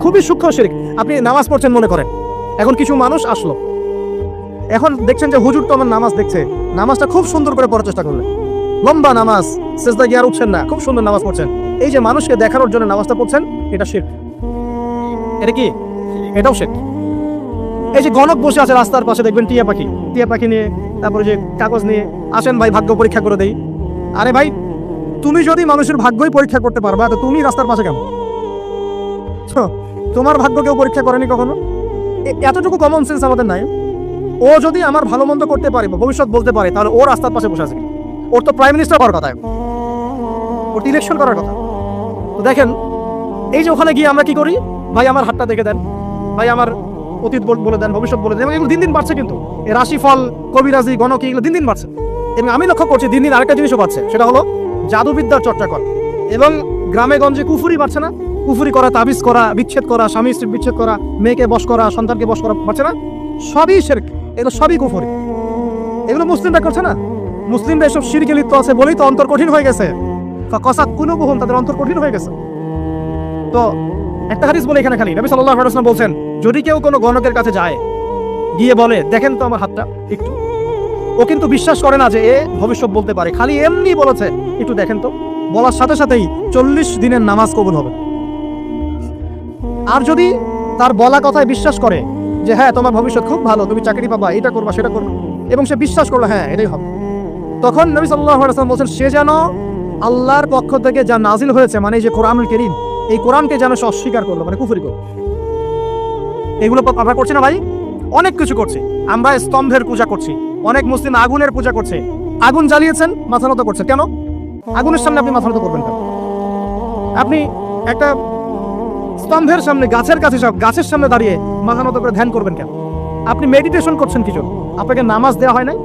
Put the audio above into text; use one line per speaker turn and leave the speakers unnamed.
খুবই সূক্ষ্ম শিরক। আপনি নামাজ পড়ছেন মনে করেন, এখন কিছু মানুষ আসলো, এখন দেখছেন যে হুজুর তো আমার নামাজ দেখছে, নামাজটা খুব সুন্দর করে পড়ার চেষ্টা করলেন, লম্বা নামাজ, সেজদা গিয়ে আর উঠছেন না, খুব সুন্দর নামাজ পড়ছেন। এই যে মানুষকে দেখানোর জন্য নামাজটা পড়ছেন, এটা শিরক। এটা কি? এটাও শিরক। এই যে গণক বসে আছে রাস্তার পাশে, দেখবেন টিয়া পাখি নিয়ে, তারপরে যে কাগজ নিয়ে, আসেন ভাই ভাগ্য পরীক্ষা করে দেই। আরে ভাই, তুমি যদি মানুষের ভাগ্যই পরীক্ষা করতে পারবা, তো তুমি রাস্তার পাশে কেন? তোমার ভাগ্য কেউ পরীক্ষা করেনি কখনো? এতটুকু কমন সেন্স আমাদের নাই? ও যদি আমার ভালো মন্দ করতে পারে, ভবিষ্যৎ বলতে পারে, তাহলে ও রাস্তার পাশে বসে আছে। ওর তো প্রাইম মিনিস্টার হওয়ার কথা, ওর ইলেকশন করার কথা। তো দেখেন, এই যে ওখানে গিয়ে আমরা কি করি, ভাই আমার হাতটা দেখে দেন, ভাই আমার অতীত বলে দেন, ভবিষ্যৎ বলে দেন, এবং এগুলো দিন দিন বাড়ছে। কিন্তু এই রাশিফল, কবিরাজি, গণকি, এগুলো দিন দিন বাড়ছে। এবং আমি লক্ষ্য করছি দিন দিন আরেকটা জিনিসও বাড়ছে, সেটা হলো জাদুবিদ্যার চর্চা করা। এবং গ্রামে গঞ্জে কুফুরি বাড়ছে না? কুফুরি করা, তাবিজ করা, বিচ্ছেদ করা, স্বামী স্ত্রী বিচ্ছেদ করা, মেয়েকে বশ করা, সন্তানকে বশ করা বাড়ছে না? সবই শিরক, এগুলো সবই কুফুরি। এগুলো মুসলিমরা করছে না? মুসলিমরা এসব শিরকে লিপ্ত আছে বলেই তো অন্তর কঠিন হয়ে গেছে। ফাকাসাত কুলুবুহুম, তাদের অন্তর কঠিন হয়ে গেছে। তো একটা হাদিস বলে এখানে খালি, নবী সাল্লাল্লাহু আলাইহি ওয়াসাল্লাম বলছেন, যদি কেউ কোনো গণকের কাছে যায়, গিয়ে বলে দেখেন তো আমার হাতটা একটু, ও কিন্তু বিশ্বাস করে না যে এ ভবিষ্যৎ বলতে পারে, খালি এমনি বলেছে একটু দেখেন তো, বলার সাথে সাথেই 40 দিনের নামাজ কবুল হবে। আর যদি তার বলা কথায় বিশ্বাস করে যে হ্যাঁ তোমার ভবিষ্যৎ খুব ভালো, তুমি চাকরি পাবা, এটা করবা সেটা করবা, এবং সে বিশ্বাস করলো হ্যাঁ এটাই হবে, তখন নবী সাল্লাল্লাহু আলাইহি ওয়াসাল্লাম বলছেন, সে যেন আল্লাহর পক্ষ থেকে যা নাজিল হয়েছে, মানে এই যে কোরআনুল কারীম, এই কোরআনকে যেন সে অস্বীকার করলো, মানে কুফরি করলো। এগুলো আমরা করছি না ভাই? অনেক কিছু করছি আমরা। স্তম্ভের পূজা করছি, অনেক মুসলিম আগুনের পূজা করছে। আগুন জ্বালিয়েছেন, মাথা নত করছে কেন? আগুনের সামনে আপনি মাথা নত করবেন কেন? আপনি একটা স্তম্ভের সামনে, গাছের কাছে, সব গাছের সামনে দাঁড়িয়ে মাথা নত করে ধ্যান করবেন কেন? আপনি মেডিটেশন করছেন কিছু, আপনাকে নামাজ দেওয়া হয় নাই?